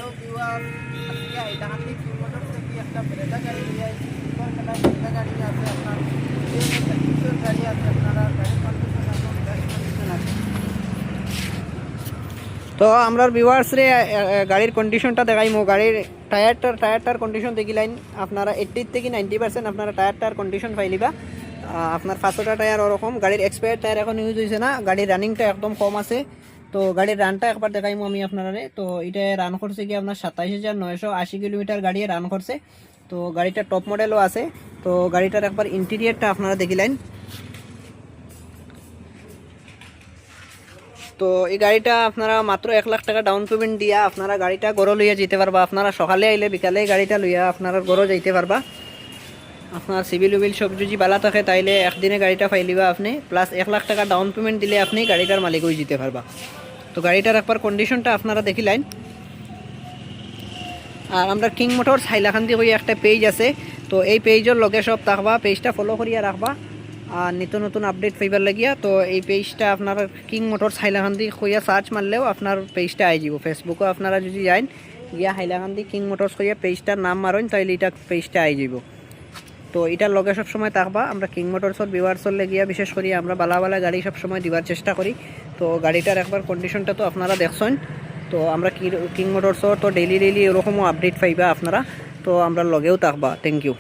Hello viewer, আজকে Hailakandi king motors থেকে একটা ব্রেজা গাড়ি নিয়ে আসছি। সুপার কালার ব্রেজা গাড়ি আছে আপনার, কিছু গাড়ি আছে আপনারা গাড়ি কন্ডিশন আছে, গাড়ি কন্ডিশন আছে। তো আমরা ভিউয়ার্স রে গাড়ির কন্ডিশনটা দেখাইমু। গাড়ির টায়ারটার কন্ডিশন দেখিলাইন আপনারা 80 থেকে 90% আপনারা টায়ারটার কন্ডিশন পাইলিবা। আপনার 5টা টায়ার ওরকম, গাড়ির এক্সপায়ার টায়ার এখন ইউজ হয়েছে না, গাড়ির রানিংটা একদম কম আছে। তো গাড়ির রানটা একবার দেখাইমু আমি আপনারা। তো এটা রান করছে কি আপনার 27,980 কিলোমিটার গাড়ি রান করছে। তো গাড়িটা টপ মডেলও আছে। তো গাড়িটার একবার ইন্টেরিয়রটা আপনারা দেখিলেন। তো এই গাড়িটা আপনারা মাত্র 1 লাখ টাকা ডাউন পেমেন্ট দিয়া আপনারা গাড়িটা গড় লইয়া যেতে পারবা। আপনারা সকালে আইলে বিকালে গাড়িটা লইয়া আপনারা গড় যাইতে পারবা। আপনার সিভিল উভিল সব যদি বালা থাকে তাইলে একদিনে গাড়িটা ফাইলিবা আপনি, প্লাস 1 লাখ টাকা ডাউন পেমেন্ট দিলে আপনি গাড়িটার মালিক হয়ে যেতে পারবা। তো গাড়িটার একবার কন্ডিশনটা আপনারা দেখিলেন। আর আমরা কিং মোটরস হাইলাকান্দি হয়ে একটা পেজ আছে, তো এই পেজের লগে সব থাকবা, পেজটা ফলো করিয়া রাখবা আর নিত্য নতুন আপডেট পাইবার লাগিয়া। তো এই পেজটা আপনার কিং মোটরস হাইলাকান্দি হইয়া সার্চ মারলেও আপনার পেজটা আই যাব। ফেসবুকও আপনারা যদি যাইন গিয়া হাইলাকান্দি কিং মোটরস হইয়া পেজটার নাম মারেন তাইলে এটা পেজটা আই যাব। তো এটার লগে সবসময় থাকবা। আমরা কিং মোটরসর ভিউয়ার্সর লেগিয়া বিশেষ করে আমরা বালা বালা গাড়ি সবসময় দিবার চেষ্টা করি। তো গাড়িটার একবার কন্ডিশনটা তো আপনারা দেখছেন। তো আমরা কিং মোটরসর তো ডেইলি এরকমও আপডেট পাইবা আপনারা। তো আমরা লগেও থাকবা। Thank you.